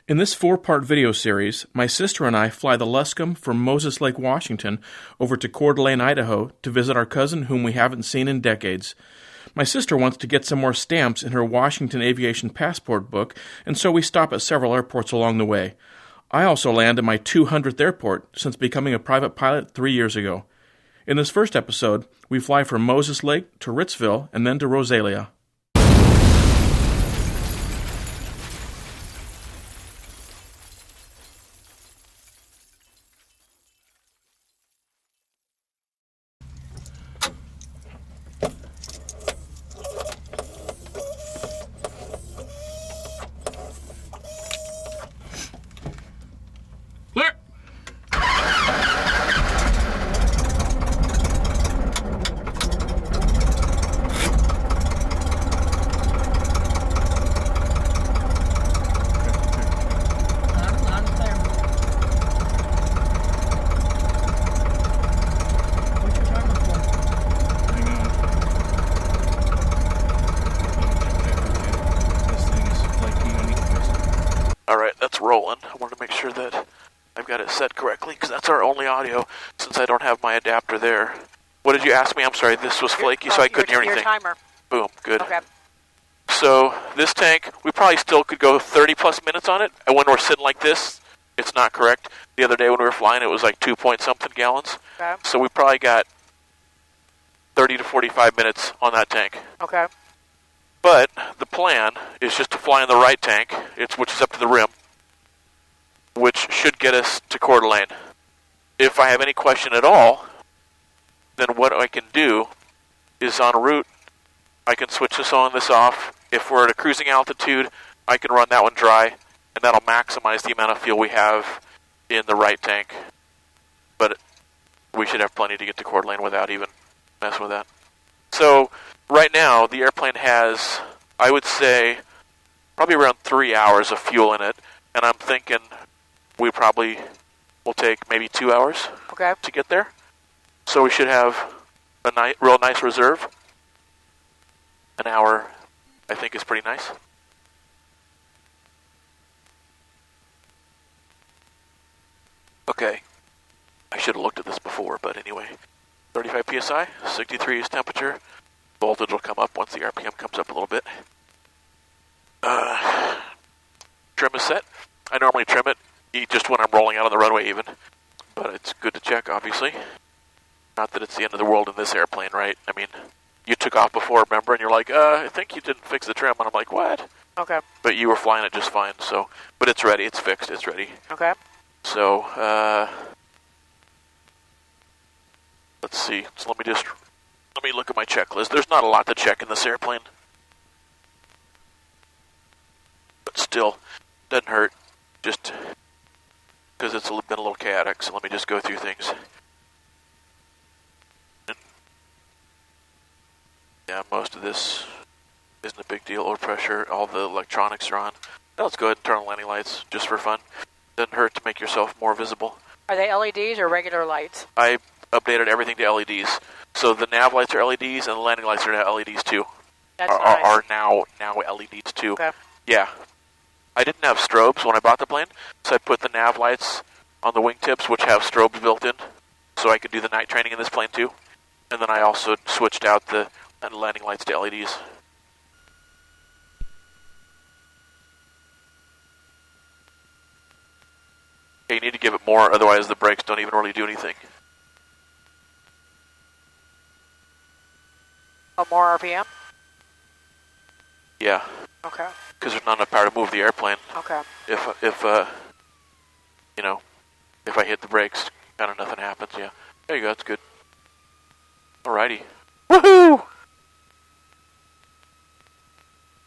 In this 4-part video series, my sister and I fly the Luscombe from Moses Lake, Washington, over to Coeur d'Alene, Idaho, to visit our cousin whom we haven't seen in decades. My sister wants to get some more stamps in her Washington Aviation Passport Book, and so we stop at several airports along the way. I also land at my 200th airport since becoming a private pilot 3 years ago. In this first episode, we fly from Moses Lake to Ritzville and then to Rosalia. Rolling. I wanted to make sure that I've got it set correctly because that's our only audio since I don't have my adapter there. What did you ask me? I'm sorry, this was flaky, so I couldn't hear anything. Your timer. Boom, good. Okay. So this tank, we probably still could go 30 plus minutes on it, and when we're sitting like this, it's not correct. The other day when we were flying, it was like 2-point-something gallons. Okay. So we probably got 30 to 45 minutes on that tank. Okay. But the plan is just to fly in the right tank, which is up to the rim, which should get us to Coeur d'Alene. If I have any question at all, then what I can do is en route, I can switch this on, this off. If we're at a cruising altitude, I can run that one dry, and that'll maximize the amount of fuel we have in the right tank. But we should have plenty to get to Coeur d'Alene without even messing with that. So right now, the airplane has, I would say, probably around 3 hours of fuel in it, and I'm thinking we probably will take maybe 2 hours to get there. So we should have a real nice reserve. An hour, I think, is pretty nice. Okay. I should have looked at this before, but anyway. 35 psi, 63 is temperature. Voltage will come up once the RPM comes up a little bit. Trim is set. I normally trim it just when I'm rolling out on the runway even, but it's good to check, obviously. Not that it's the end of the world in this airplane, right? I mean, you took off before, remember, and you're like, I think you didn't fix the trim, and I'm like, what? Okay. But you were flying it just fine, so, but it's ready, it's fixed, it's ready. Okay. So, let's see, so let me look at my checklist. There's not a lot to check in this airplane, but still, doesn't hurt, just because it's been a little chaotic, so let me just go through things. Yeah, most of this isn't a big deal. Low pressure, all the electronics are on. Now let's go ahead and turn on landing lights, just for fun. Doesn't hurt to make yourself more visible. Are they LEDs or regular lights? I updated everything to LEDs. So the nav lights are LEDs, and the landing lights are now LEDs too. That's nice. Are now LEDs too. Okay. Yeah. I didn't have strobes when I bought the plane, so I put the nav lights on the wingtips, which have strobes built in, so I could do the night training in this plane too. And then I also switched out the landing lights to LEDs. Okay, you need to give it more, otherwise the brakes don't even really do anything. More RPM? Yeah. Okay. Because there's not enough power to move the airplane. Okay. If I hit the brakes, kind of nothing happens, yeah. There you go, that's good. Alrighty. Woohoo!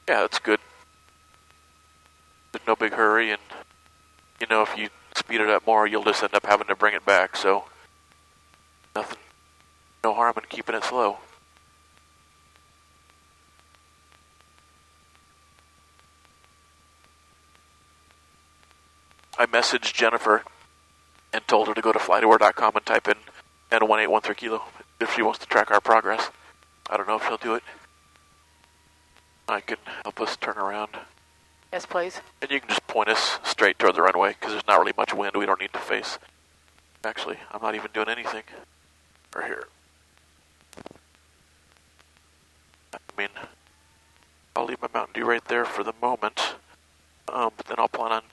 Yeah, that's good. There's no big hurry, and, if you speed it up more, you'll just end up having to bring it back, so no harm in keeping it slow. I messaged Jennifer and told her to go to flytour.com and type in N1813 kilo if she wants to track our progress. I don't know if she'll do it. I can help us turn around. Yes, please. And you can just point us straight toward the runway because there's not really much wind. We don't need to face. Actually, I'm not even doing anything. Right here. I mean, I'll leave my Mountain Dew right there for the moment. But then I'll plan on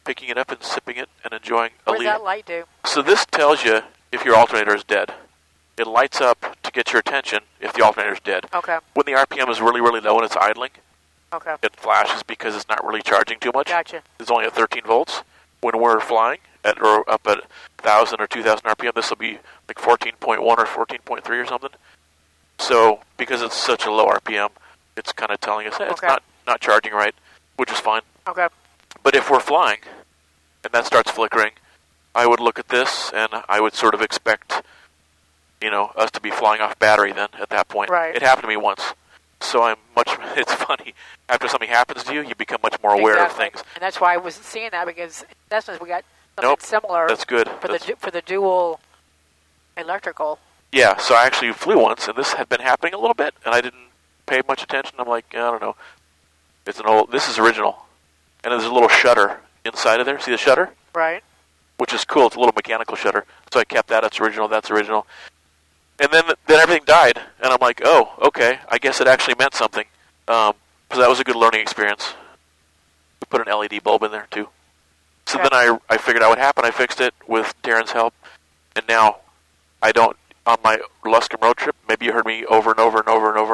picking it up and sipping it and enjoying a What does that light do? So this tells you if your alternator is dead. It lights up to get your attention if the alternator is dead. Okay. When the RPM is really, really low and it's idling, Okay. it flashes because it's not really charging too much. Gotcha. It's only at 13 volts. When we're flying or up at 1,000 or 2,000 RPM, this will be like 14.1 or 14.3 or something. So because it's such a low RPM, it's kind of telling us, hey, it's not charging right, which is fine. Okay. But if we're flying and that starts flickering, I would look at this and I would sort of expect, us to be flying off battery then at that point. Right. It happened to me once. So it's funny, after something happens to you, you become much more aware of things. And that's why I wasn't seeing that, because that's when we got something similar. That's good. For the dual electrical. Yeah, so I actually flew once, and this had been happening a little bit, and I didn't pay much attention. I'm like, I don't know. This is original. And there's a little shutter inside of there. See the shutter? Right. Which is cool. It's a little mechanical shutter. So I kept that. That's original. And then everything died, and I'm like, oh, okay. I guess it actually meant something. So that was a good learning experience. We put an LED bulb in there, too. So then I figured out what happened. I fixed it with Darren's help, and now I don't, on my Luscombe road trip, maybe you heard me over and over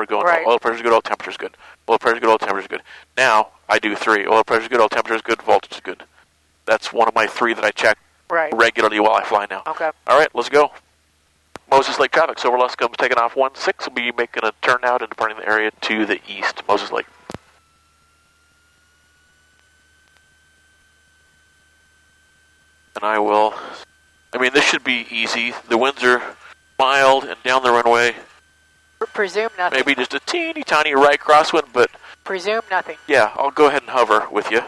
going, oil pressure's good, oil temperature's good. Oil pressure's good, oil temperature's good. Now I do 3. Oil pressure's good, oil temperature's good, voltage is good. That's one of my 3 that I check regularly while I fly now. Okay. All right, let's go. Moses Lake traffic. So over Luscombe's taking off 16. We'll be making a turn out and departing the area to the east. Moses Lake. And this should be easy. The winds are mild and down the runway. Presume nothing. Maybe just a teeny tiny right crosswind, but... Presume nothing. Yeah, I'll go ahead and hover with you.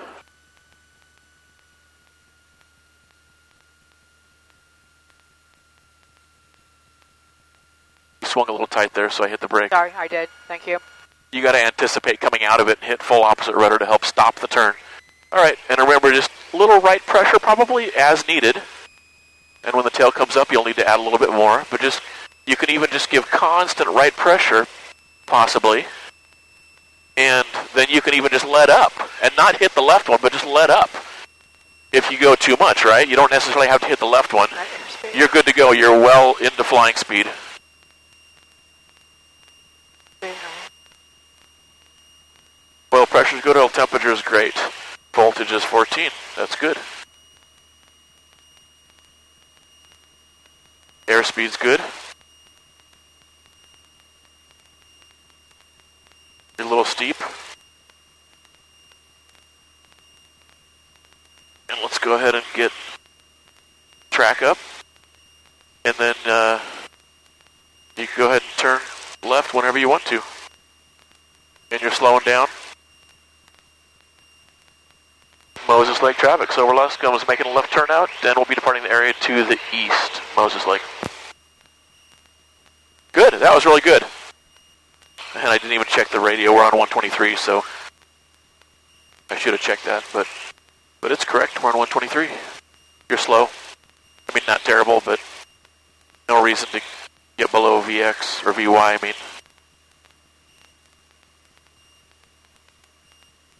Swung a little tight there, so I hit the brake. Sorry, I did. Thank you. You got to anticipate coming out of it and hit full opposite rudder to help stop the turn. All right, and remember, just a little right pressure probably as needed. And when the tail comes up, you'll need to add a little bit more. But you can even just give constant right pressure, possibly. And then you can even just let up and not hit the left one, but just let up. If you go too much, right? You don't necessarily have to hit the left one. You're good to go. You're well into flying speed. Oil pressure is good, oil temperature is great. Voltage is 14. That's good. Airspeed's good. A little steep. And let's go ahead and get track up. And then you can go ahead and turn left whenever you want to. And you're slowing down. Moses Lake traffic. So over Luscombe is making a left turn out, then we'll be departing the area to the east, Moses Lake. Good, that was really good. And I didn't even check the radio. We're on 123, so I should have checked that, but it's correct. We're on 123. You're slow. I mean, not terrible, but no reason to get below VX or VY, I mean.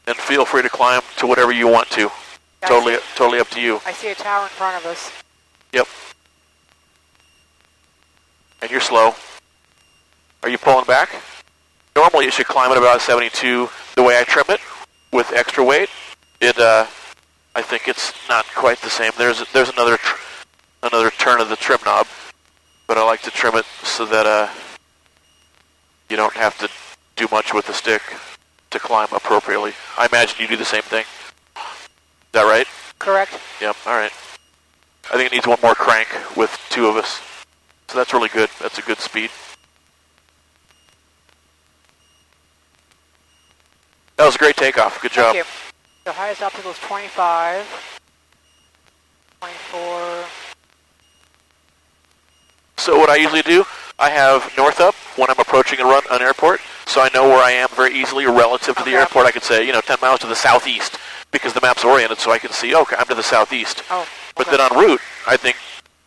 And feel free to climb to whatever you want to. Totally up to you. I see a tower in front of us. Yep. And you're slow. Are you pulling back? Normally you should climb at about 72. The way I trim it with extra weight, I think it's not quite the same. There's another turn of the trim knob, but I like to trim it so that you don't have to do much with the stick to climb appropriately. I imagine you do the same thing. Is that right? Correct. Yep, alright. I think it needs one more crank with 2 of us. So that's really good. That's a good speed. That was a great takeoff. Good job. Thank you. The highest obstacle is 25. 24. So what I usually do, I have north up when I'm approaching an airport, so I know where I am very easily relative to the airport. I could say, 10 miles to the southeast. because the map's oriented so I can see, okay, I'm to the southeast. Oh, okay. But then en route, I think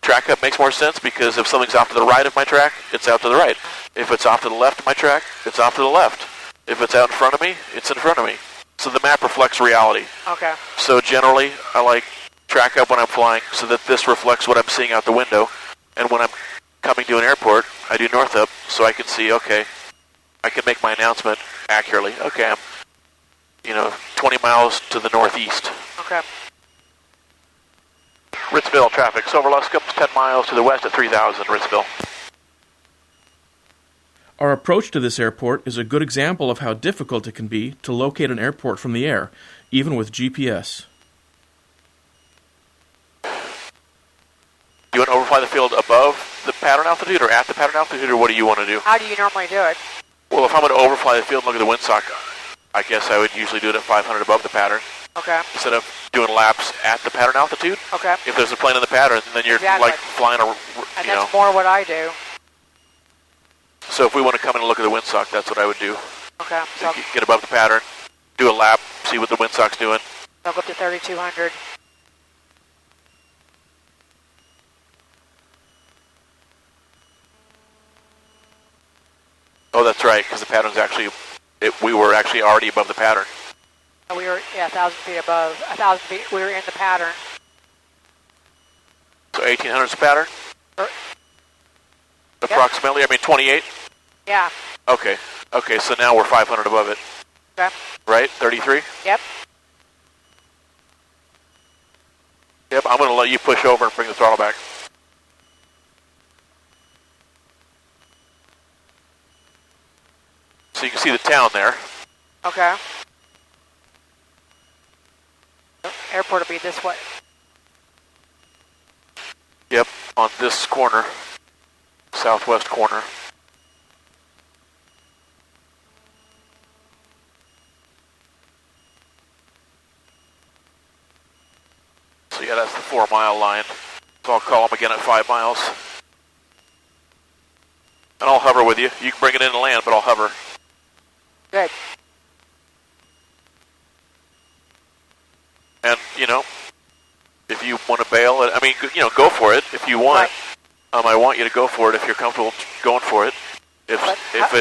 track up makes more sense because if something's off to the right of my track, it's out to the right. If it's off to the left of my track, it's off to the left. If it's out in front of me, it's in front of me. So the map reflects reality. Okay. So generally, I like track up when I'm flying so that this reflects what I'm seeing out the window. And when I'm coming to an airport, I do north up so I can see, okay, I can make my announcement accurately. Okay, I'm, 20 miles to the northeast. Okay. Ritzville traffic. Silver Luscombe, 10 miles to the west at 3,000, Ritzville. Our approach to this airport is a good example of how difficult it can be to locate an airport from the air, even with GPS. You want to overfly the field above the pattern altitude or at the pattern altitude, or what do you want to do? How do you normally do it? Well, if I'm going to overfly the field and look at the windsock, I guess I would usually do it at 500 above the pattern. Okay. Instead of doing laps at the pattern altitude. Okay. If there's a plane in the pattern, then you're like flying a, And that's more what I do. So if we want to come in and look at the windsock, that's what I would do. Okay. So Get above the pattern, do a lap, see what the windsock's doing. I'll go up to 3,200. Oh, that's right, because the pattern's actually, we were actually already above the pattern. We were, 1,000 feet above. 1,000 feet, we were in the pattern. So 1,800 is the pattern? Yep. Approximately, 28? Yeah. Okay, so now we're 500 above it. Okay. Right, 33? Yep. Yep, I'm going to let you push over and bring the throttle back. So you can see the town there. Okay. Airport will be this way. Yep, on this corner, southwest corner. So yeah, that's the 4 mile line. So I'll call them again at 5 miles. And I'll hover with you. You can bring it in and land, but I'll hover. Good. And, if you want to bail, go for it if you want. Right. I want you to go for it if you're comfortable going for it. If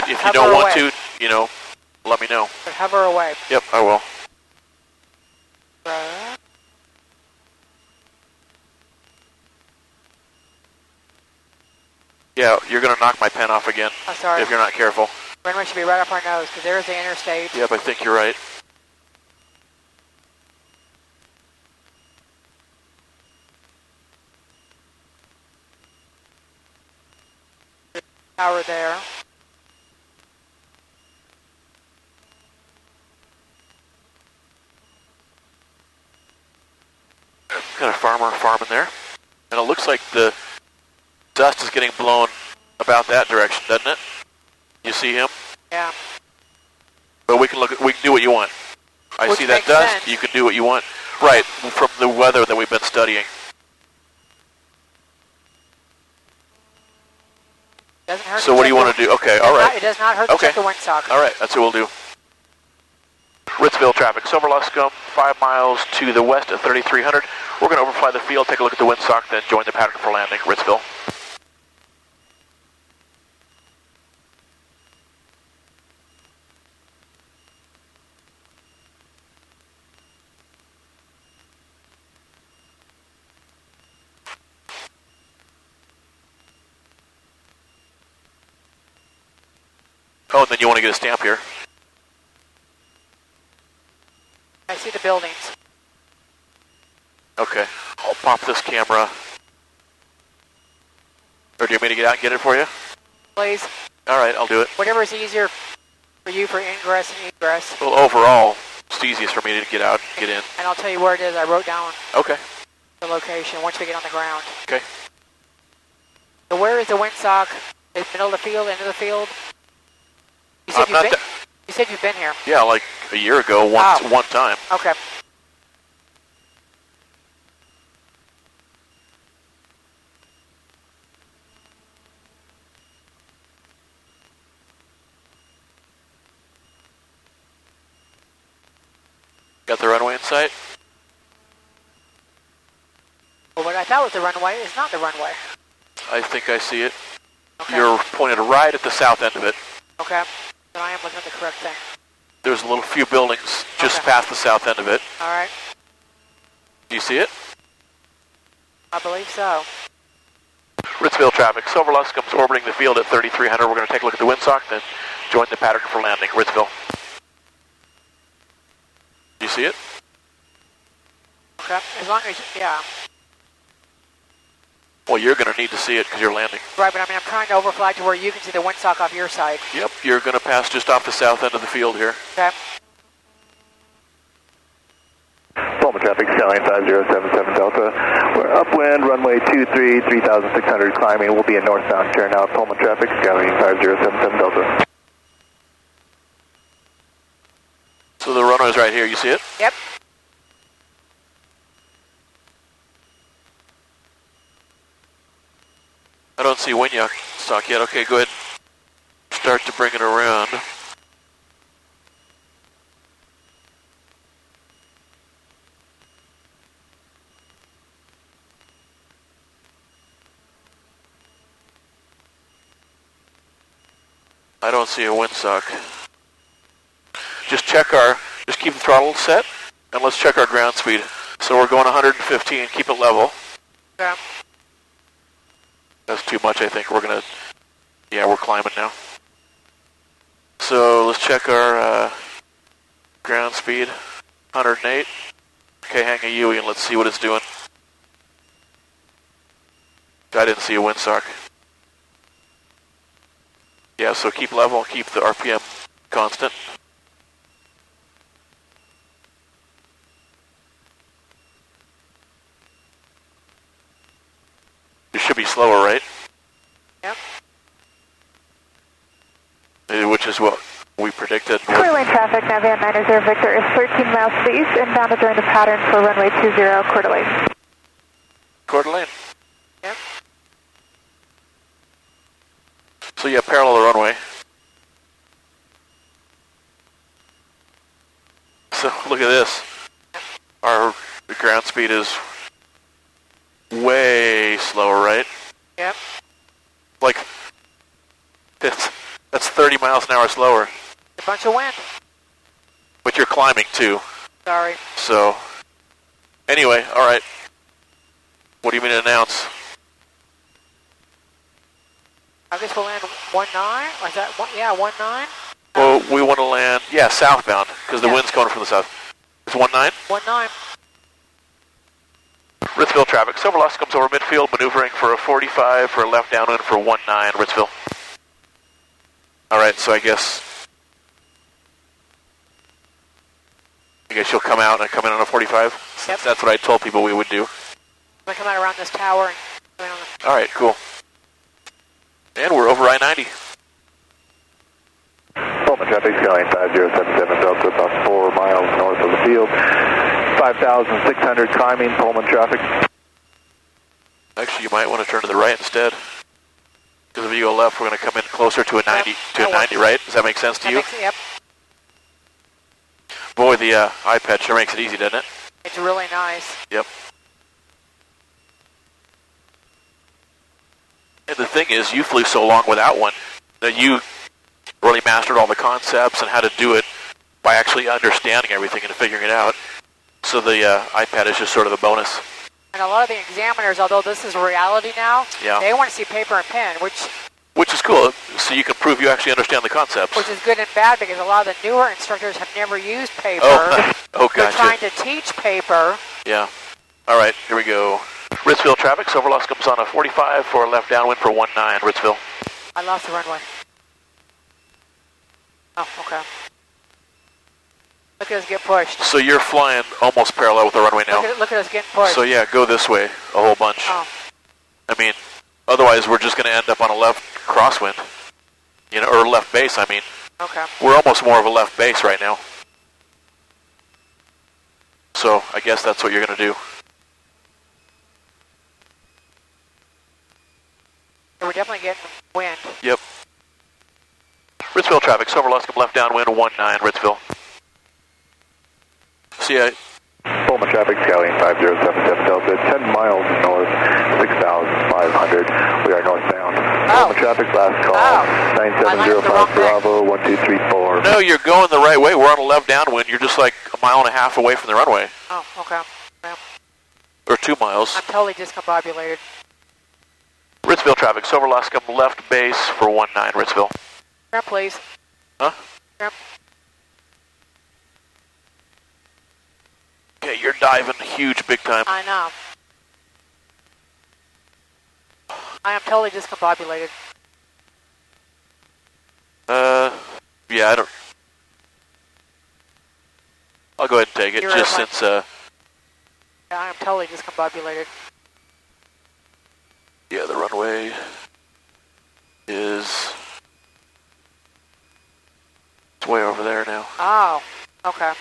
you don't want to, let me know. But hover away. Yep, I will. Yeah, you're going to knock my pen off again. I'm sorry. If you're not careful. Runway should be right up our nose because there's the interstate. Yep, I think you're right. Tower there. Got a farm in there. And it looks like the dust is getting blown about that direction, doesn't it? You see him? Yeah. But we can do what you want. I see that dust, sense. you can do what you want. Right, from the weather that we've been studying. Doesn't hurt. So what do you want to do? Okay, all right. It does not hurt to check the windsock. All right, that's what we'll do. Ritzville traffic, Silver Luscombe, 5 miles to the west at 3,300. We're going to overfly the field, take a look at the windsock, then join the pattern for landing, Ritzville. Oh, and then you want to get a stamp here. I see the buildings. Okay, I'll pop this camera. Or do you want me to get out and get it for you? Please. All right, I'll do it. Whatever is easier for you for ingress and egress. Well, overall, it's easiest for me to get out and get in. And I'll tell you where it is. I wrote down Okay. the location once we get on the ground. Okay. So where is the windsock? In the middle of the field, end of the field? You said you've been here. Yeah, like a year ago, one time. Okay. Got the runway in sight? Well, what I thought was the runway is not the runway. I think I see it. Okay. You're pointed right at the south end of it. Okay. Then I am looking at the correct thing. There's a little few buildings just Okay. past the south end of it. All right. Do you see it? I believe so. Ritzville traffic. Silver Luscombe's orbiting the field at 3,300. We're going to take a look at the windsock, then join the pattern for landing. Ritzville. Do you see it? Okay. As long as, yeah. Well, you're going to need to see it because you're landing. Right, but I mean, I'm trying to overfly to where you can see the windsock off your side. Yep, you're going to pass just off the south end of the field here. Okay. Pullman traffic, Skyline 5077 Delta. We're upwind, runway 23, 3,600 climbing. We'll be in northbound turn out. Pullman traffic, Skyline 5077 Delta. So the runway's right here. You see it? Yep. I don't see windsock yet. Okay, go ahead. Start to bring it around. I don't see a windsock. Just keep the throttle set, and let's check our ground speed. So we're going 115, keep it level. Okay. That's too much, I think. We're climbing now. So let's check our ground speed, 108. Okay, hang a UE and let's see what it's doing. I didn't see a windsock. Yeah, so keep level, keep the RPM constant. It should be slower, right? Yep. Which is what we predicted. Coeur d'Alene traffic, Navan 90 Victor is 13 miles to the east, inbound to join the pattern for runway 20, Coeur d'Alene. Coeur d'Alene. Yep. So yeah, parallel the runway. So look at this. Our ground speed is way slower, right? Yep. Like, that's 30 miles an hour slower. A bunch of wind. But you're climbing too. Sorry. So, anyway, all right. What do you mean to announce? I guess we'll land 19. Like that? Yeah, 19. Well, we want to land, southbound, because the wind's coming from the south. It's 19? 19. Ritzville traffic. Silver Luscombe's over midfield, maneuvering for a 45 for a left downwind for 19, Ritzville. All right, so I guess you'll come out and come in on a 45? Yep. That's what I told people we would do. I'm going to come out around this tower and come in on the... All right, cool. And we're over I-90. Pullman traffic, Skyline 5077 Delta, about 4 miles north of the field. 5,600 climbing, Pullman traffic. Actually, you might want to turn to the right instead. Because if you go left, we're going to come in closer to a 90, right? Does that make sense to you? Yep. Boy, the iPad sure makes it easy, doesn't it? It's really nice. Yep. And the thing is, you flew so long without one that you really mastered all the concepts and how to do it by actually understanding everything and figuring it out. So the iPad is just sort of a bonus. And a lot of the examiners, although this is reality now, Yeah. they want to see paper and pen, which is cool, so you can prove you actually understand the concepts. is good and bad because a lot of the newer instructors have never used paper. Oh, They're gotcha. trying to teach paper. Yeah. All right, here we go. Ritzville traffic, Silver Luscombe's on a 45 for a left downwind for 19, Ritzville. I lost the runway. Oh, okay. Look at us get pushed. So you're flying almost parallel with the runway now. Look at us getting pushed. So yeah, go this way a whole bunch. Oh. I mean, otherwise we're just going to end up on a left crosswind, or left base, I mean. Okay. We're almost more of a left base right now. So I guess that's what you're going to do. We're definitely getting wind. Yep. Ritzville traffic, Silver Luscombe left downwind 19, Ritzville. So Yeah. Pullman traffic, Scallion 5077 Delta, 10 miles north, 6,500. We are northbound. Pullman traffic, last call, 9705 Bravo, 1234. No, you're going the right way. We're on a left downwind. You're just like a mile and a half away from the runway. Oh, okay. Yeah. Or 2 miles. I'm totally discombobulated. Ritzville traffic, Silver Luscombe, left base for 19, Ritzville. Trim, please. Huh? Trim. Okay, you're diving huge, big time. I know. I am totally discombobulated. Yeah, I don't... I'll go ahead and take it, You're just since, Yeah, I am totally discombobulated. yeah, the runway is... It's way over there now. Oh, okay.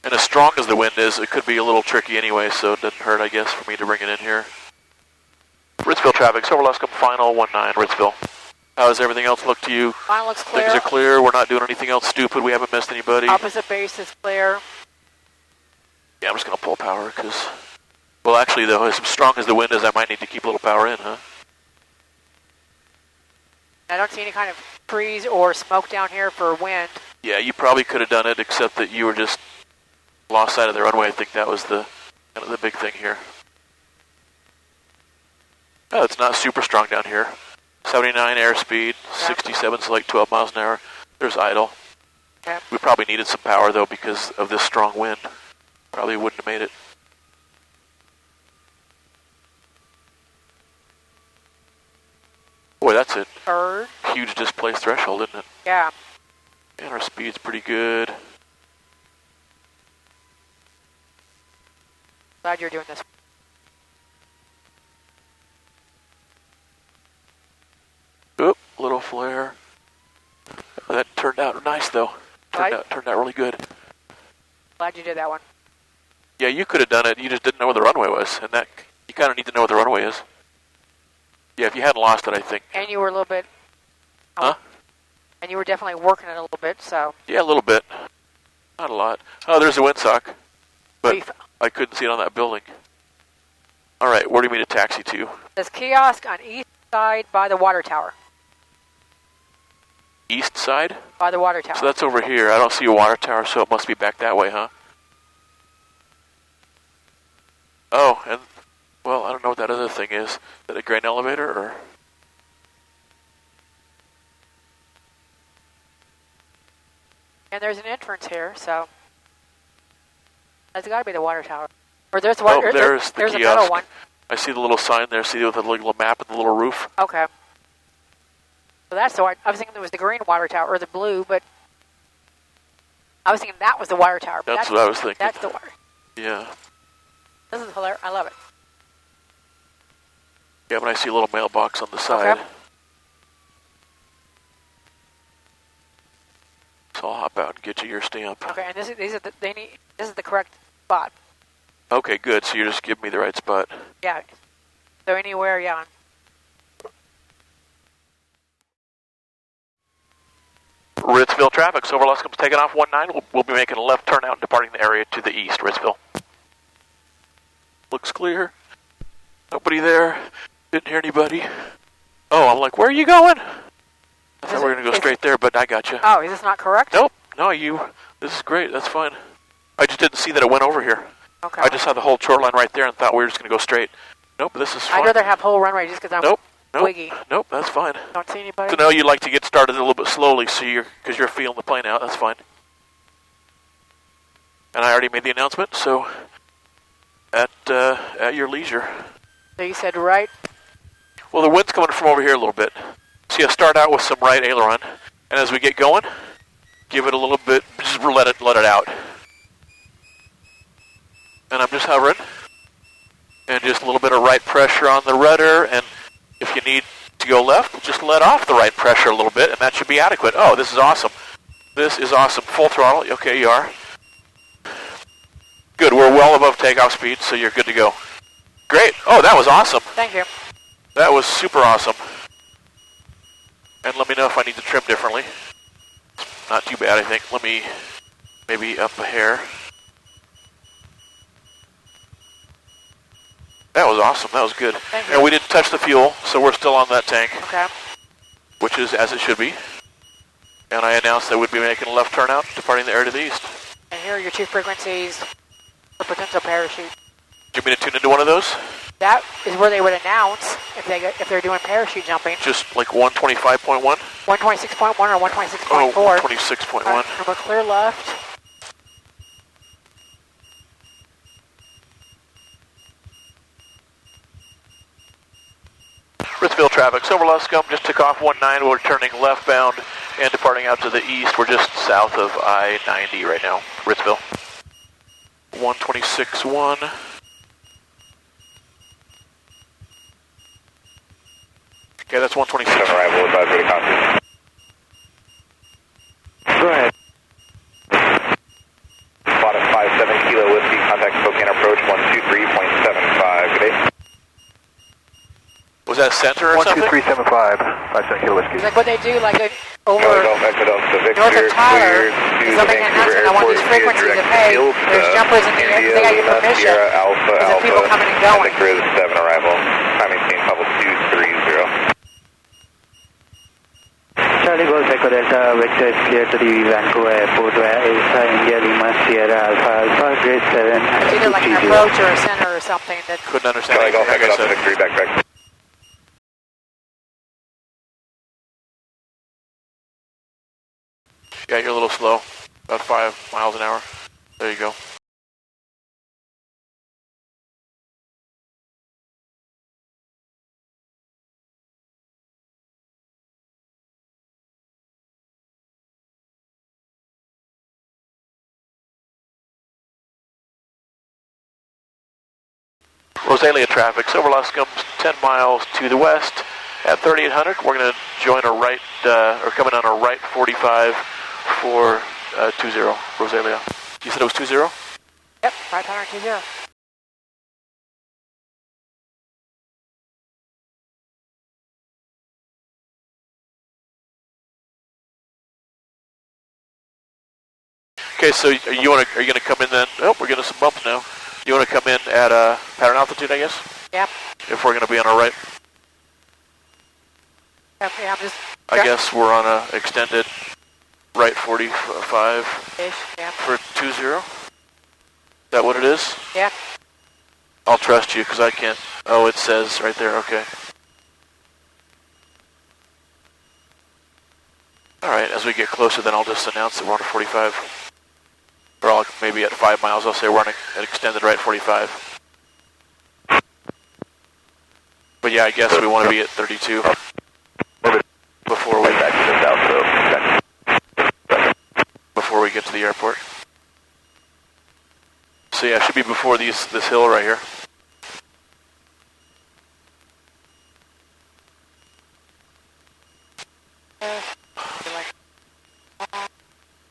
And as strong as the wind is, it could be a little tricky anyway, so it doesn't hurt, I guess, for me to bring it in here. Ritzville traffic, Silver Luscombe, final 19, Ritzville. How does everything else look to you? Mine looks clear. Things are clear, we're not doing anything else stupid, we haven't missed anybody. Opposite base is clear. Yeah, I'm just going to pull power, because... Well, actually, though, as strong as the wind is, I might need to keep a little power in, huh? I don't see any kind of trees or smoke down here for wind. Yeah, you probably could have done it, except that you were just lost sight of the runway. I think that was the kind of the big thing here. Oh, it's not super strong down here. 79 airspeed, 67 is like 12 miles an hour. There's idle. Okay. We probably needed some power, though, because of this strong wind. Probably wouldn't have made it. Boy, that's a Bird. huge displaced threshold, isn't it? Yeah. And our speed's pretty good. Glad you're doing this. Oop, little flare. That turned out nice, though. Turned out really good. Glad you did that one. Yeah, you could have done it. You just didn't know where the runway was, and that you kind of need to know where the runway is. Yeah, if you hadn't lost it, I think. And you were a little bit... Huh? And you were definitely working it a little bit, so... Yeah, a little bit. Not a lot. Oh, there's a windsock. But I couldn't see it on that building. All right, where do you mean to taxi to? There's kiosk on east side by the water tower. East side? By the water tower. So that's over here. I don't see a water tower, so it must be back that way, huh? Oh, and... Well, I don't know what that other thing is. Is that a grain elevator, or...? And there's an entrance here, so... That's got to be the water tower. Or there's water. Oh, there's the kiosk. a Metal one. I see the little sign there. See with the little map and the little roof. Okay. So that's the one. I was thinking it was the green water tower, or the blue, but... I was thinking that was the water tower. That's what I was thinking. That's the water. Yeah. This is hilarious. I love it. Yeah, but I see a little mailbox on the side. Okay. So I'll hop out and get you your stamp. Okay, and this is the correct spot. Okay, good. So you just give me the right spot. Yeah. So anywhere, yeah. Ritzville traffic. Silver Luscombe's taking off 19. We'll be making a left turn out and departing the area to the east, Ritzville. Looks clear. Nobody there. Didn't hear anybody. Oh, I'm like, where are you going? I thought we were going to go straight there, but I got you. Oh, is this not correct? Nope. No, this is great. That's fine. I just didn't see that it went over here. Okay. I just saw the whole shoreline right there and thought we were just going to go straight. Nope, this is fine. I'd rather have whole runway just because I'm wiggy. Nope, that's fine. Don't see anybody? So now you'd like to get started a little bit slowly because you're feeling the plane out. That's fine. And I already made the announcement, so at your leisure. So you said right? Well, the wind's coming from over here a little bit. So you start out with some right aileron, and as we get going, give it a little bit, just let it out. And I'm just hovering, and just a little bit of right pressure on the rudder, and if you need to go left, just let off the right pressure a little bit, and that should be adequate. Oh, this is awesome. This is awesome. Full throttle. Okay, you are. Good. We're well above takeoff speed, so you're good to go. Great. Oh, that was awesome. Thank you. That was super awesome. and let me know if I need to trim differently. Not too bad, I think. Let me maybe up a hair. That was awesome. That was good. Thank you. And we didn't touch the fuel, so we're still on that tank. Okay. Which is as it should be. And I announced that we'd be making a left turnout, departing the air to the east. And here are your 2 frequencies for potential parachute. Do you mean to tune into one of those? That is where they would announce if they're doing parachute jumping. Just like 125.1? 126.1 or 126.4. Oh, 126.1. From a clear left. Ritzville traffic, Silver Luscombe, just took off 19. We're turning leftbound and departing out to the east. We're just south of I-90 right now, Ritzville. 126.1. Okay, that's 126. Arrival, advisory copy. Go ahead. Spot at 57 Kilo Whiskey, contact Spokane approach 123.75. Good day. Was that center or something? 12375, 57 Kilo Whiskey. Like what they do, like over Echo Delta, north Victor, of Tyler, clear is they'll make an announcement. I want these frequencies of, hey, there's jumpers in the air, they got your permission. Alpha, Because of people coming and going. And the Grizz 7 arrival, timing team level 230. Charlie Golf Echo Delta, Victor is clear to the Vancouver Airport where Alpha India Lima Sierra Alpha Alpha Grid 7. It's either like an approach or a center or something that... Couldn't understand Charlie Golf anything Echo I Delta, said. Victory, back. Yeah, you're a little slow. About 5 miles an hour. There you go. Rosalia traffic, Silver Luscombe, 10 miles to the west. At 3800, we're going to join a right, or coming on a right 45 for 20, Rosalia. You said it was 20? Yep, 520. Okay, so are you going to come in then? Oh, we're getting some bumps now. You want to come in at pattern altitude, I guess? Yep. If we're going to be on our right. Yep, yeah, I'm just... I guess we're on a extended right 45 Ish, yeah. for 20. Is that what it is? Yeah. I'll trust you because I can't. Oh, it says right there. Okay. All right. As we get closer, then I'll just announce that we're on a 45. Or I'll, maybe at 5 miles, I'll say we're on an extended right 45. But yeah, I guess we want to be at 32 before we back to the south. Before we get to the airport. So yeah, it should be before this hill right here.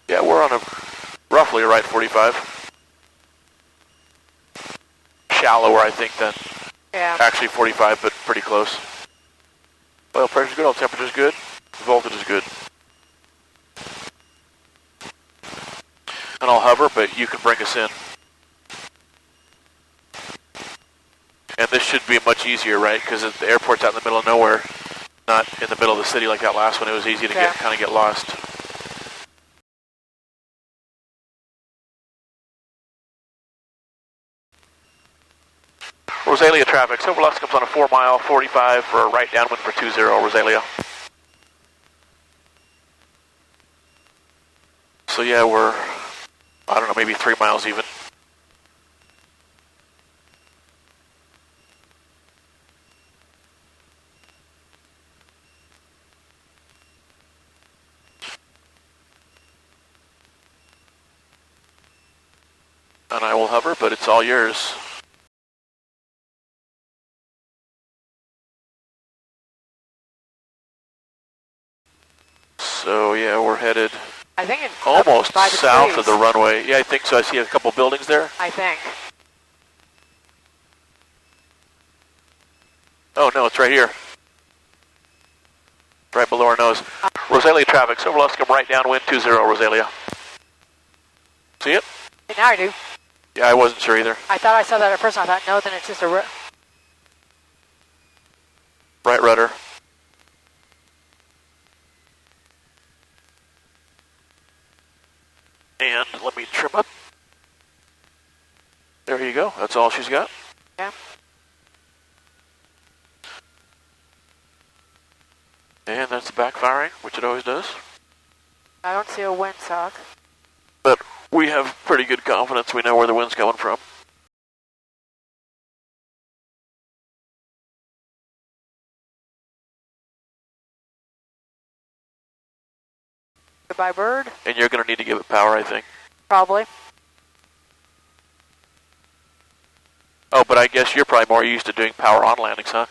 Yeah, we're on a roughly a right 45. Shallower, I think, than actually 45, but pretty close. Oil pressure's good, oil temperature's good, voltage is good. And I'll hover, but you can bring us in. And this should be much easier, right? Because the airport's out in the middle of nowhere, not in the middle of the city like that last one. It was easy to kind of get lost. Rosalia traffic. Silver Luscombe's on a 4 mile 45 for a right downwind for 20, Rosalia. So yeah, we're, I don't know, maybe 3 miles even. And I will hover, but it's all yours. So yeah, we're headed I think it's almost south trees. of the runway. Yeah, I think so. I see a couple buildings there. I think. Oh no, it's right here. right below our nose. Rosalia traffic, over Luscombe, right downwind, 20, Rosalia. See it? Now I do. Yeah, I wasn't sure either. I thought I saw that at first, and I thought, no, then it's just a... Right rudder. And let me trim up. There you go. That's all she's got. Yeah. And that's backfiring, which it always does. I don't see a windsock. But we have pretty good confidence we know where the wind's coming from. Goodbye, bird. And you're going to need to give it power, I think. Probably. Oh, but I guess you're probably more used to doing power on landings, huh?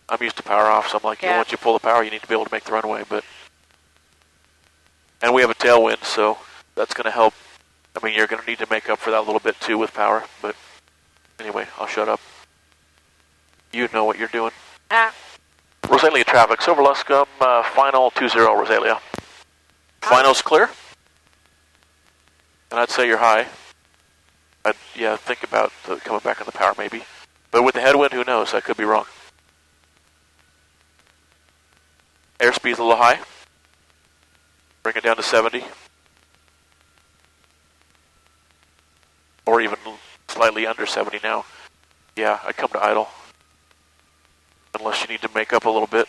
I'm used to power off, so I'm like, yeah. Once you pull the power, you need to be able to make the runway, but... And we have a tailwind, so that's going to help. I mean, you're going to need to make up for that a little bit, too, with power, but... Anyway, I'll shut up. You know what you're doing. Rosalia traffic, over Luscombe, final 20, Rosalia. Final's clear? And I'd say you're high. Yeah, think about coming back on the power, maybe. But with the headwind, who knows? I could be wrong. Airspeed's a little high. Bring it down to 70. Or even slightly under 70 now. Yeah, I'd come to idle. Unless you need to make up a little bit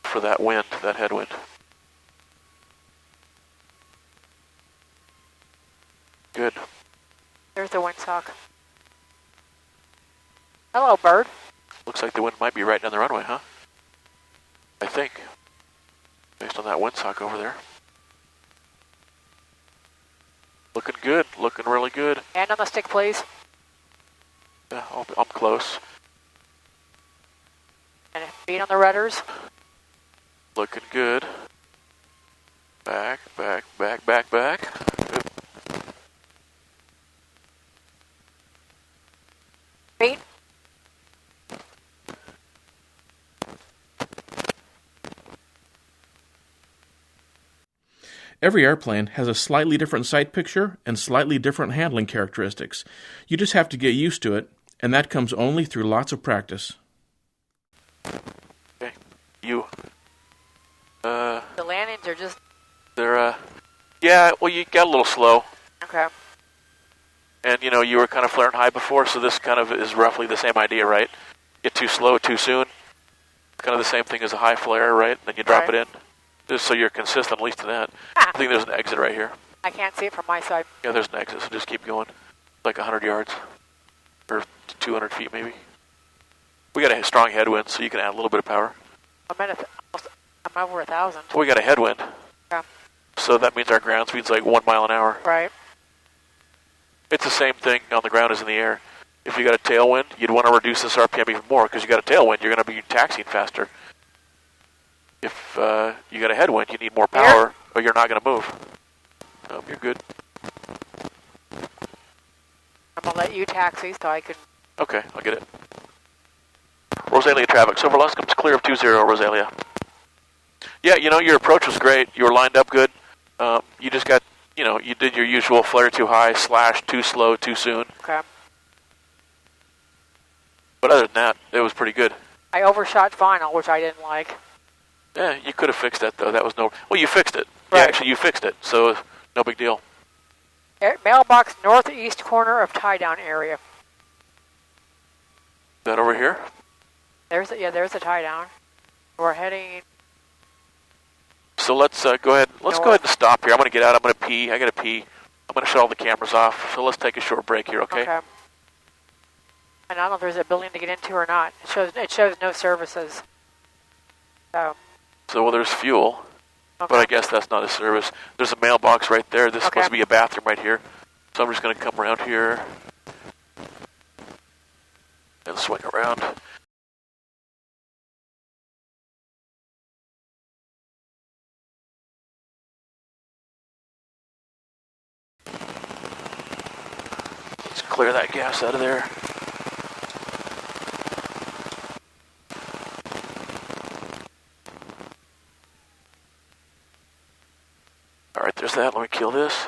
for that wind, that headwind. Good. There's the windsock. Hello, bird. Looks like the wind might be right down the runway, huh? I think. Based on that windsock over there. Looking good. Looking really good. Hand on the stick, please. Yeah, I'm close. And feet on the rudders. Looking good. Back, back, back, back, back. Good. Feet. Every airplane has a slightly different sight picture and slightly different handling characteristics. You just have to get used to it, and that comes only through lots of practice. Okay. You. The landings are just... They're, yeah, well, you got a little slow. Okay. And, you know, you were kind of flaring high before, so this kind of is roughly the same idea, right? Get too slow too soon. Kind of the same thing as a high flare, right? Then you drop it in. Just so you're consistent, at least to that. I think there's an exit right here. I can't see it from my side. Yeah, there's an exit, so just keep going. Like 100 yards. Or 200 feet, maybe. We got a strong headwind, so you can add a little bit of power. I'm over 1,000. So we got a headwind. Yeah. So that means our ground speed's like 1 mile an hour. Right. It's the same thing on the ground as in the air. If you got a tailwind, you'd want to reduce this RPM even more, because you got a tailwind, you're going to be taxiing faster. If you got a headwind, you need more power, or you're not going to move. You're good. I'm going to let you taxi so I can... Okay, I'll get it. Rosalia traffic, Silver Luscombe's clear of 20, Rosalia. Yeah, you know, your approach was great. You were lined up good. You just got, you know, you did your usual flare too high, slash too slow, too soon. Okay. But other than that, it was pretty good. I overshot final, which I didn't like. Yeah, you could have fixed that, though. That was no... Well, you fixed it. Right. Yeah, actually, you fixed it, so no big deal. Mailbox northeast corner of tie-down area. That over here? There's a tie-down. We're heading... So let's go ahead. Let's go ahead and stop here. I'm going to get out. I'm going to pee. I got to pee. I'm going to shut all the cameras off. So let's take a short break here, okay? Okay. And I don't know if there's a building to get into or not. It shows no services. So well, there's fuel, okay. But I guess that's not a service. There's a mailbox right there. This is supposed to be a bathroom right here. So I'm just going to come around here and swing around. Let's clear that gas out of there. Alright, there's that. Let me kill this.